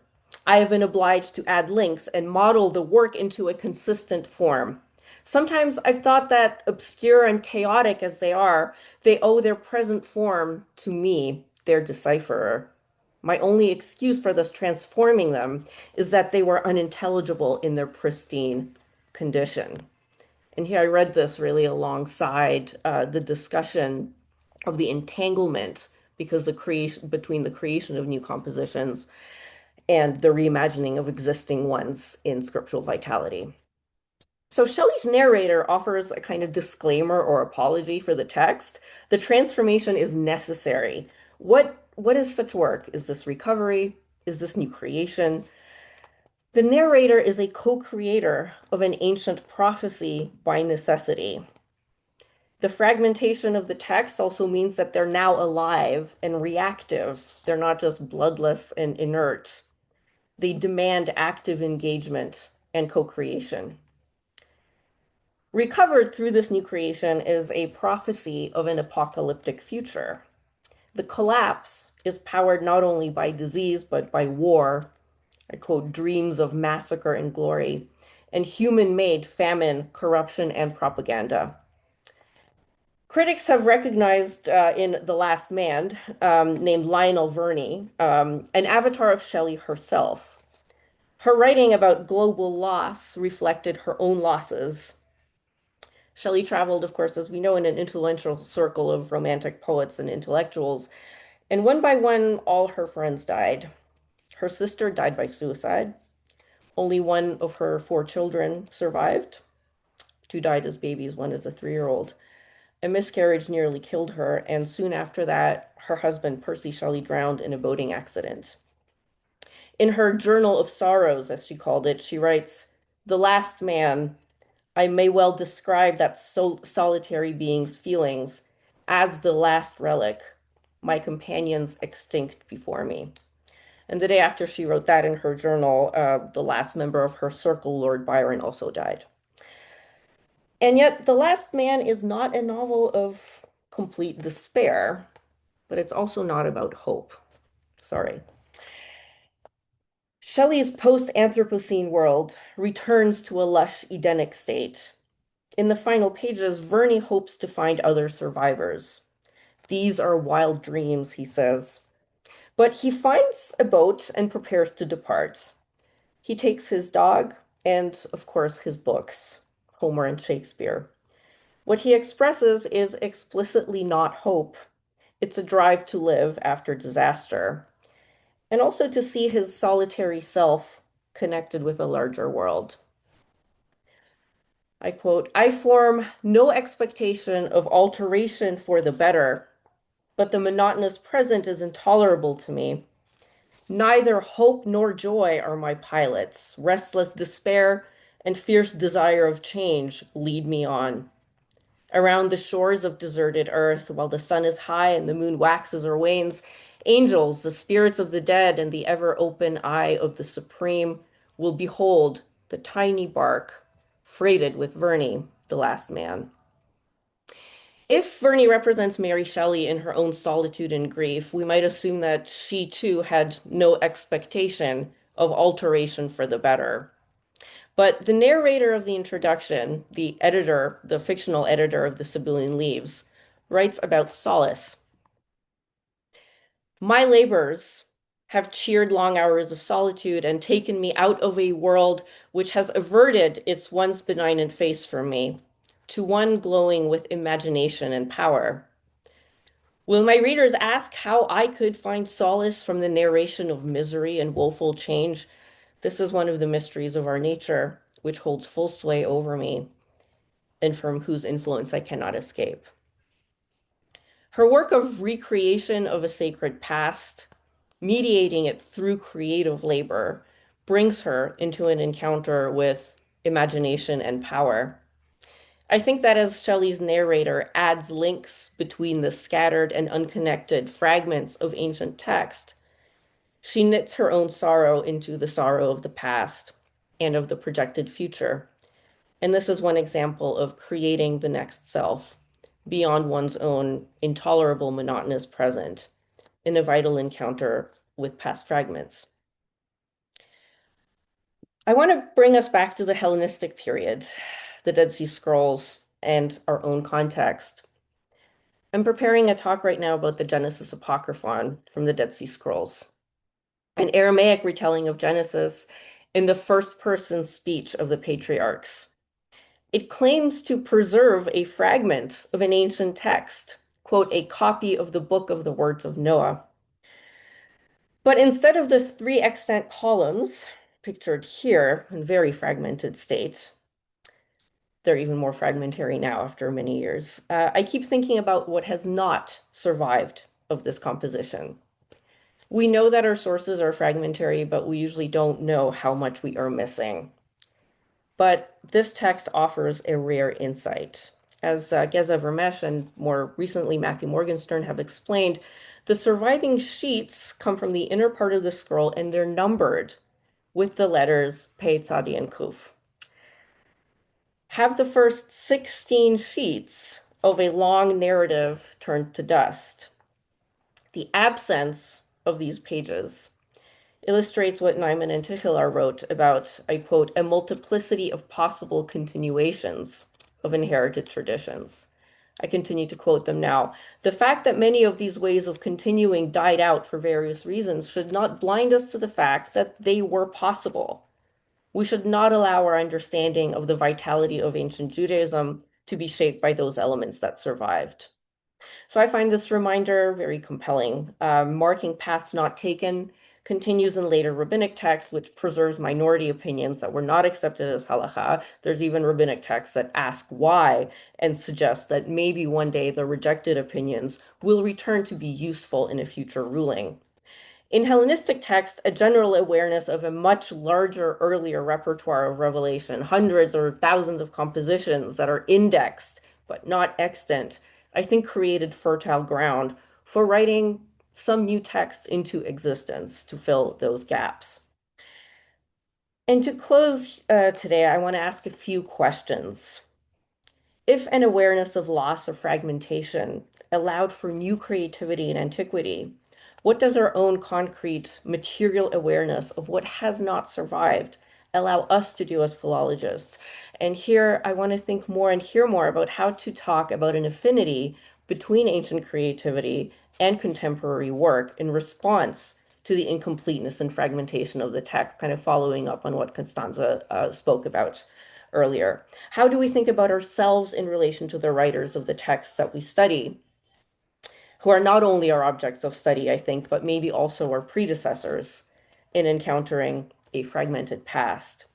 I have been obliged to add links and model the work into a consistent form. Sometimes I've thought that, obscure and chaotic as they are, they owe their present form to me, their decipherer. My only excuse for thus transforming them is that they were unintelligible in their pristine condition. And here I read this really alongside the discussion of the entanglement because between the creation of new compositions and the reimagining of existing ones in scriptural vitality. So Shelley's narrator offers a kind of disclaimer or apology for the text. The transformation is necessary. What is such work? Is this recovery? Is this new creation? The narrator is a co-creator of an ancient prophecy by necessity. The fragmentation of the text also means that they're now alive and reactive. They're not just bloodless and inert. They demand active engagement and co-creation. Recovered through this new creation is a prophecy of an apocalyptic future. The collapse is powered not only by disease, but by war, I quote, dreams of massacre and glory, and human-made famine, corruption, and propaganda. Critics have recognized in The Last Man, named Lionel Verney, an avatar of Shelley herself. Her writing about global loss reflected her own losses. Shelley traveled, of course, as we know, in an influential circle of romantic poets and intellectuals, and one by one, all her friends died. Her sister died by suicide. Only one of her 4 children survived. 2 died as babies, 1 as a 3-year-old. A miscarriage nearly killed her, and soon after that, her husband, Percy Shelley, drowned in a boating accident. In her Journal of Sorrows, as she called it, she writes, "The last man, I may well describe that solitary being's feelings as the last relic, my companions extinct before me." And the day after she wrote that in her journal, the last member of her circle, Lord Byron, also died. And yet, The Last Man is not a novel of complete despair, but it's also not about hope. Sorry. Shelley's post-Anthropocene world returns to a lush Edenic state. In the final pages, Verney hopes to find other survivors. "These are wild dreams," he says. But he finds a boat and prepares to depart. He takes his dog and, of course, his books, Homer and Shakespeare. What he expresses is explicitly not hope. It's a drive to live after disaster. and also to see his solitary self connected with a larger world. I quote, "I form no expectation of alteration for the better, but the monotonous present is intolerable to me. Neither hope nor joy are my pilots. Restless despair and fierce desire of change lead me on. Around the shores of deserted earth, while the sun is high and the moon waxes or wanes, angels, the spirits of the dead, and the ever-open eye of the Supreme will behold the tiny bark freighted with Verney, the last man." If Verney represents Mary Shelley in her own solitude and grief, we might assume that she too had no expectation of alteration for the better. But the narrator of the introduction, the editor, the fictional editor of the Sibylline Leaves, writes about solace. "My labors have cheered long hours of solitude and taken me out of a world which has averted its once benignant face from me to one glowing with imagination and power. Will my readers ask how I could find solace from the narration of misery and woeful change? This is one of the mysteries of our nature, which holds full sway over me, and from whose influence I cannot escape." Her work of recreation of a sacred past, mediating it through creative labor, brings her into an encounter with imagination and power. I think that as Shelley's narrator adds links between the scattered and unconnected fragments of ancient text, she knits her own sorrow into the sorrow of the past and of the projected future. And this is one example of creating the next self beyond one's own intolerable, monotonous present in a vital encounter with past fragments. I want to bring us back to the Hellenistic period, the Dead Sea Scrolls, and our own context. I'm preparing a talk right now about the Genesis Apocryphon from the Dead Sea Scrolls, an Aramaic retelling of Genesis in the first-person speech of the patriarchs. It claims to preserve a fragment of an ancient text, quote, "a copy of the book of the words of Noah." But instead of the 3 extant columns pictured here in very fragmented state, they're even more fragmentary now after many years, I keep thinking about what has not survived of this composition. We know that our sources are fragmentary, but we usually don't know how much we are missing. But this text offers a rare insight. As Geza Vermesh and more recently Matthew Morgenstern have explained, the surviving sheets come from the inner part of the scroll and they're numbered with the letters Pei, Tzadi, and Kuf. Have the first 16 sheets of a long narrative turned to dust? The absence of these pages illustrates what Najman and Tichelaar wrote about, I quote, "a multiplicity of possible continuations of inherited traditions." I continue to quote them now. "The fact that many of these ways of continuing died out for various reasons should not blind us to the fact that they were possible. We should not allow our understanding of the vitality of ancient Judaism to be shaped by those elements that survived." So I find this reminder very compelling. Marking paths not taken continues in later rabbinic texts, which preserves minority opinions that were not accepted as halakha. There's even rabbinic texts that ask why and suggest that maybe one day the rejected opinions will return to be useful in a future ruling. In Hellenistic texts, a general awareness of a much larger, earlier repertoire of revelation, hundreds or thousands of compositions that are indexed but not extant, I think created fertile ground for writing some new texts into existence to fill those gaps. And to close today, I want to ask a few questions. If an awareness of loss or fragmentation allowed for new creativity in antiquity, what does our own concrete material awareness of what has not survived allow us to do as philologists? And here I want to think more and hear more about how to talk about an affinity between ancient creativity and contemporary work in response to the incompleteness and fragmentation of the text, kind of following up on what Constanze spoke about earlier. How do we think about ourselves in relation to the writers of the texts that we study? who are not only our objects of study, I think, but maybe also our predecessors in encountering a fragmented past.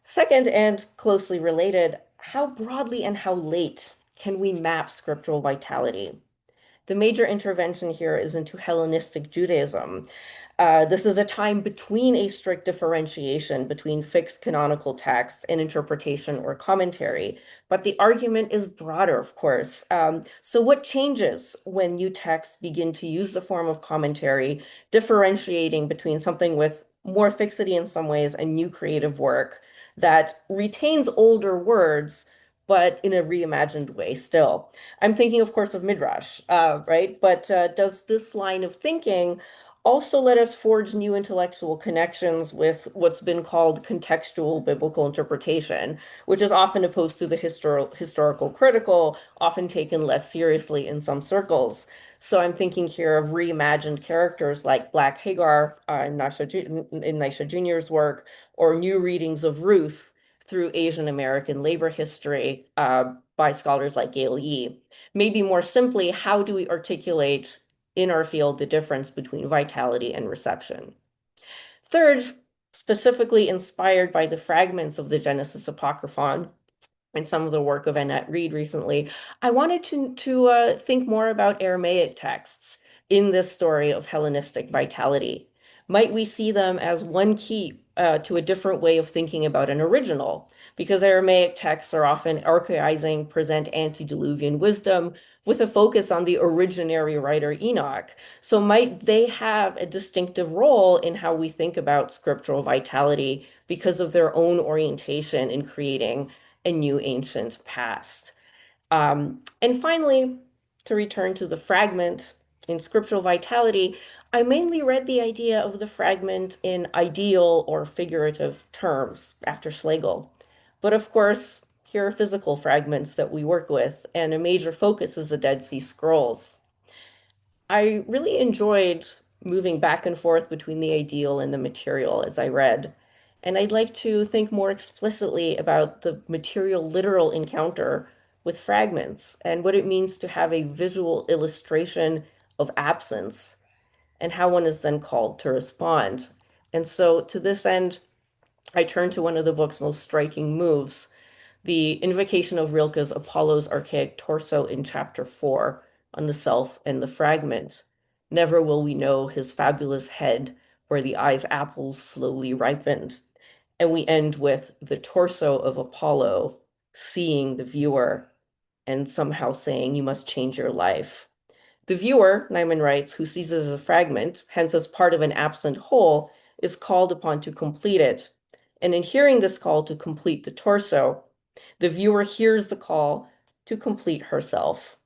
Second, and closely related, how broadly and how late can we map scriptural vitality? The major intervention here is into Hellenistic Judaism. This is a time between a strict differentiation between fixed canonical texts and interpretation or commentary. But the argument is broader, of course. So what changes when new texts begin to use the form of commentary, differentiating between something with more fixity in some ways and new creative work that retains older words, but in a reimagined way still? I'm thinking, of course, of Midrash, right? But does this line of thinking also let us forge new intellectual connections with what's been called contextual biblical interpretation, which is often opposed to the historical critical, often taken less seriously in some circles? So I'm thinking here of reimagined characters like Black Hagar in Naisha Jr.'s work, or new readings of Ruth through Asian American labor history by scholars like Gail Yee. Maybe more simply, how do we articulate in our field the difference between vitality and reception? Third, specifically inspired by the fragments of the Genesis Apocryphon and some of the work of Annette Reed recently, I wanted to think more about Aramaic texts in this story of Hellenistic vitality. Might we see them as one key to a different way of thinking about an original? Because Aramaic texts are often archaizing, present antediluvian wisdom with a focus on the originary writer Enoch. So might they have a distinctive role in how we think about scriptural vitality because of their own orientation in creating a new ancient past? And finally, to return to the fragment in scriptural vitality, I mainly read the idea of the fragment in ideal or figurative terms after Schlegel. But of course, here are physical fragments that we work with, and a major focus is the Dead Sea Scrolls. I really enjoyed moving back and forth between the ideal and the material as I read. And I'd like to think more explicitly about the material literal encounter with fragments and what it means to have a visual illustration of absence and how one is then called to respond. And so to this end, I turn to one of the book's most striking moves, the invocation of Rilke's Apollo's archaic torso in chapter 4 on the self and the fragment. Never will we know his fabulous head where the eye's apples slowly ripened. And we end with the torso of Apollo seeing the viewer and somehow saying, you must change your life. The viewer, Najman writes, who sees it as a fragment, hence as part of an absent whole, is called upon to complete it. And in hearing this call to complete the torso, the viewer hears the call to complete herself.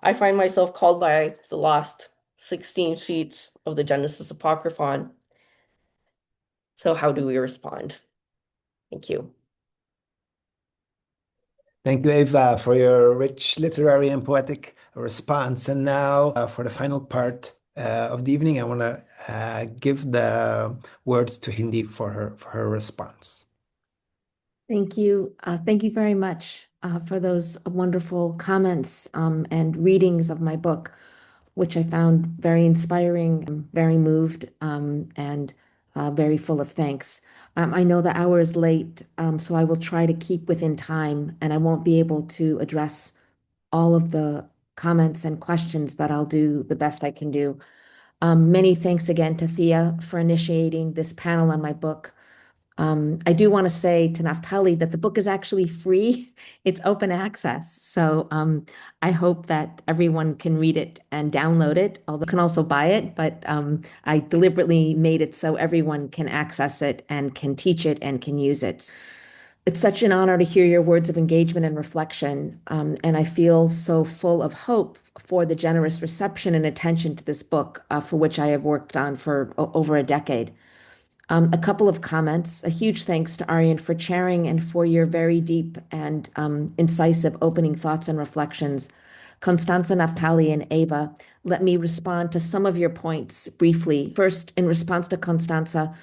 I find myself called by the last 16 sheets of the Genesis Apocryphon. So how do we respond? Thank you. Thank you, Eva, for your rich literary and poetic response. And now, for the final part of the evening, I want to give the words to Hindy for her response. Thank you. Thank you very much for those wonderful comments and readings of my book, which I found very inspiring, very moved, and very full of thanks. I know the hour is late, so I will try to keep within time, and I won't be able to address all of the comments and questions, but I'll do the best I can do. Many thanks again to Thea for initiating this panel on my book. I do want to say to Naphtali that the book is actually free. It's open access. So I hope that everyone can read it and download it, although you can also buy it. But I deliberately made it so everyone can access it and can teach it and can use it. It's such an honor to hear your words of engagement and reflection. And I feel so full of hope for the generous reception and attention to this book, for which I have worked on for over a decade. A couple of comments. A huge thanks to Arjen for chairing and for your very deep and incisive opening thoughts and reflections. Constanze, Naphtali, and Eva, let me respond to some of your points briefly. First, in response to Constanze,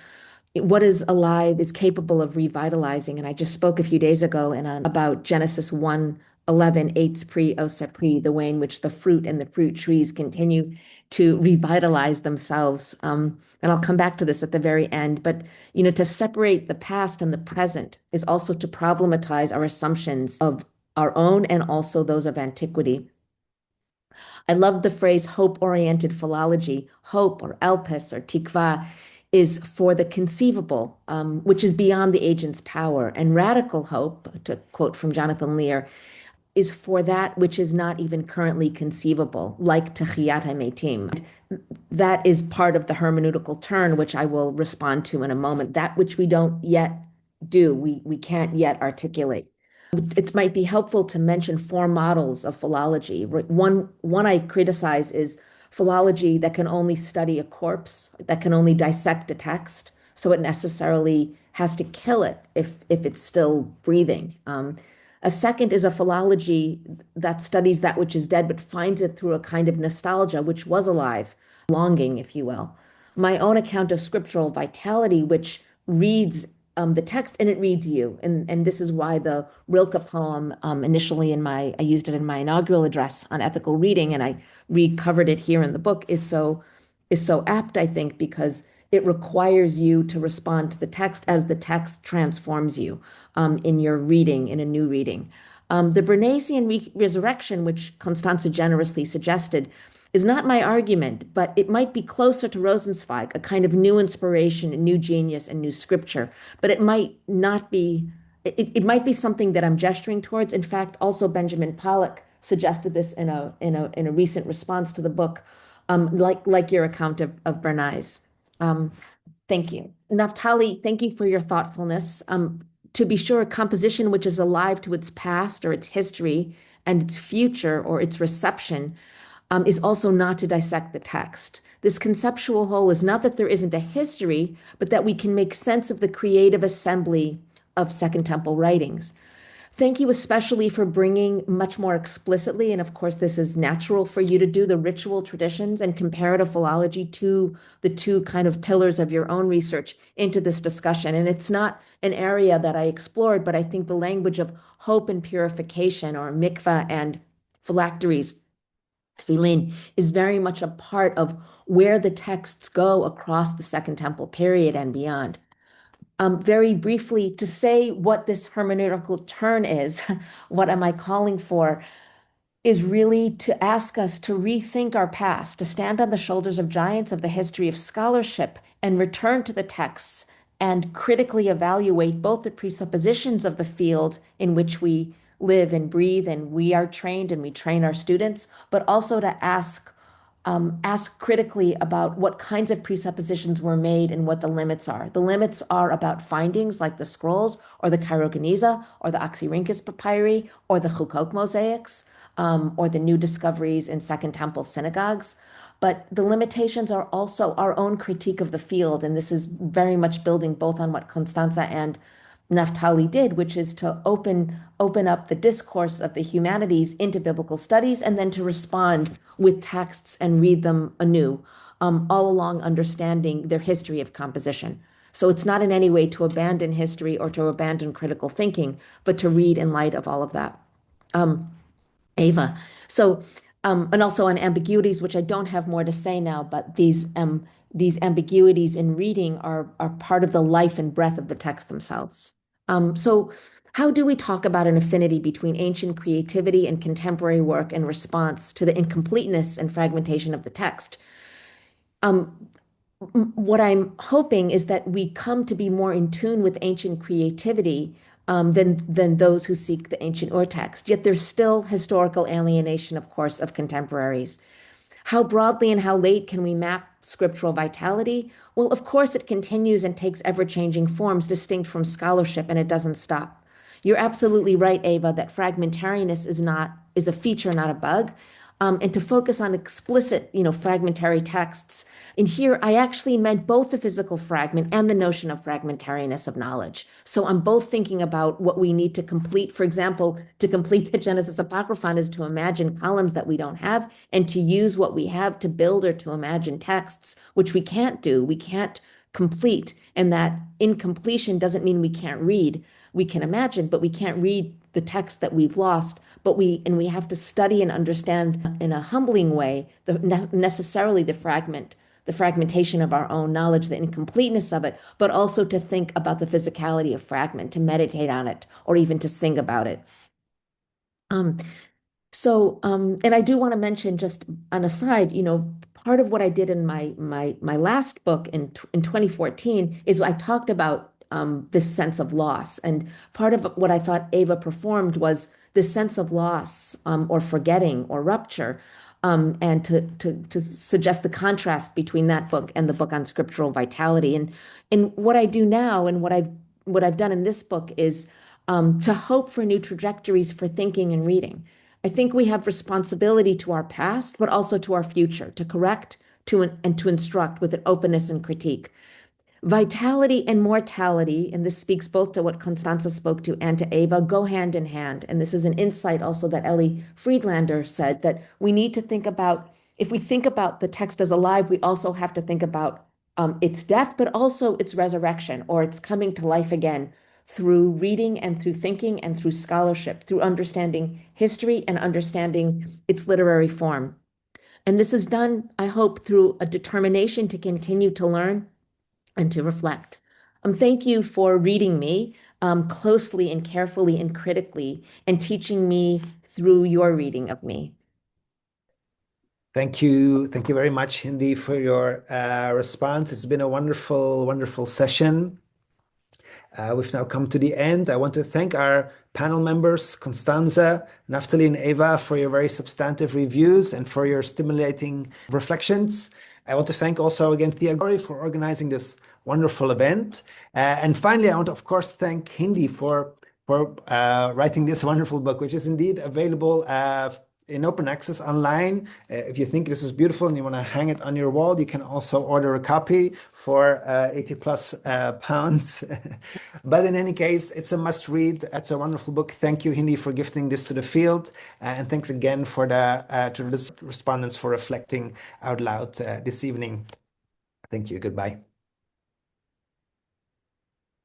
what is alive is capable of revitalizing. And I just spoke a few days ago about Genesis 1, 11, eights pri o sapri, the way in which the fruit and the fruit trees continue to revitalize themselves. And I'll come back to this at the very end, but to separate the past and the present is also to problematize our assumptions of our own and also those of antiquity. I love the phrase hope-oriented philology. Hope, or elpis, or tikva, is for the conceivable, which is beyond the agent's power. And radical hope, to quote from Jonathan Lear, is for that which is not even currently conceivable, like techiyat hametim. That is part of the hermeneutical turn, which I will respond to in a moment. That which we don't yet do, we can't yet articulate. It might be helpful to mention 4 models of philology. One I criticize is philology that can only study a corpse, that can only dissect a text, so it necessarily has to kill it if it's still breathing. A second is a philology that studies that which is dead, but finds it through a kind of nostalgia, which was alive, longing, if you will. My own account of scriptural vitality, which reads the text and it reads you. And this is why the Rilke poem, initially I used it in my inaugural address on ethical reading, and I recovered it here in the book, is so apt, I think, because it requires you to respond to the text as the text transforms you in your reading, in a new reading. The Bernaysian resurrection, which Constanze generously suggested, is not my argument, but it might be closer to Rosenzweig, a kind of new inspiration, a new genius, and new scripture. But it might not be, it might be something that I'm gesturing towards. In fact, also Benjamin Pollock suggested this in a recent response to the book, like your account of Bernays. Thank you. Naphtali, thank you for your thoughtfulness. To be sure, a composition which is alive to its past or its history and its future or its reception is also not to dissect the text. This conceptual whole is not that there isn't a history, but that we can make sense of the creative assembly of Second Temple writings. Thank you especially for bringing much more explicitly, and of course this is natural for you to do, the ritual traditions and comparative philology, to the 2 kind of pillars of your own research into this discussion. And it's not an area that I explored, but I think the language of hope and purification, or mikvah and phylacteries, tefillin, is very much a part of where the texts go across the Second Temple period and beyond. Very briefly, to say what this hermeneutical turn is, what am I calling for, is really to ask us to rethink our past, to stand on the shoulders of giants of the history of scholarship and return to the texts and critically evaluate both the presuppositions of the field in which we live and breathe and we are trained and we train our students, but also to ask critically about what kinds of presuppositions were made and what the limits are. The limits are about findings like the scrolls or the Chirogeniza or the Oxyrhynchus papyri or the Chukok mosaics or the new discoveries in Second Temple synagogues. But the limitations are also our own critique of the field. And this is very much building both on what Constanze and Naphtali did, which is to open up the discourse of the humanities into biblical studies and then to respond with texts and read them anew, all along understanding their history of composition. So it's not in any way to abandon history or to abandon critical thinking, but to read in light of all of that. Ava. So, and also on ambiguities, which I don't have more to say now, but these ambiguities in reading are part of the life and breath of the text themselves. So how do we talk about an affinity between ancient creativity and contemporary work in response to the incompleteness and fragmentation of the text? What I'm hoping is that we come to be more in tune with ancient creativity than those who seek the ancient ur-text. Yet there's still historical alienation, of course, of contemporaries. How broadly and how late can we map scriptural vitality? Well, of course, it continues and takes ever-changing forms distinct from scholarship, and it doesn't stop. You're absolutely right, Ava, that fragmentariness is a feature, not a bug. And to focus on explicit, fragmentary texts. And here, I actually meant both the physical fragment and the notion of fragmentariness of knowledge. So I'm both thinking about what we need to complete. For example, to complete the Genesis Apocryphon is to imagine columns that we don't have and to use what we have to build or to imagine texts, which we can't do. We can't complete, and that incompletion doesn't mean we can't read. We can imagine, but we can't read the text that we've lost. But we have to study and understand in a humbling way necessarily the fragmentation of our own knowledge, the incompleteness of it, but also to think about the physicality of fragment, to meditate on it, or even to sing about it. And I do want to mention, just an aside, part of what I did in my last book in 2014 is I talked about this sense of loss. And part of what I thought Eva performed was this sense of loss or forgetting or rupture, and to suggest the contrast between that book and the book on scriptural vitality. And what I do now and what I've done in this book is to hope for new trajectories for thinking and reading. I think we have responsibility to our past, but also to our future, to correct, and to instruct with an openness and critique. Vitality and mortality, and this speaks both to what Constanze spoke to and to Eva, go hand in hand. And this is an insight also that Ellie Friedlander said, that we need to think about, if we think about the text as alive, we also have to think about its death, but also its resurrection, or its coming to life again, through reading and through thinking and through scholarship, through understanding history and understanding its literary form. And this is done, I hope, through a determination to continue to learn and to reflect. Thank you for reading me closely and carefully and critically, and teaching me through your reading of me. Thank you. Thank you very much, Hindy, for your response. It's been a wonderful, wonderful session. We've now come to the end. I want to thank our panel members, Constanze, Naphtali, and Eva, for your very substantive reviews and for your stimulating reflections. I want to thank also again Theology for organizing this wonderful event. And finally, I want to, of course, thank Hindy for writing this wonderful book, which is indeed available in open access online. If you think this is beautiful and you want to hang it on your wall, you can also order a copy for 80 plus pounds. But in any case, it's a must read. It's a wonderful book. Thank you, Hindy, for gifting this to the field. And thanks again to the respondents for reflecting out loud this evening. Thank you. Goodbye.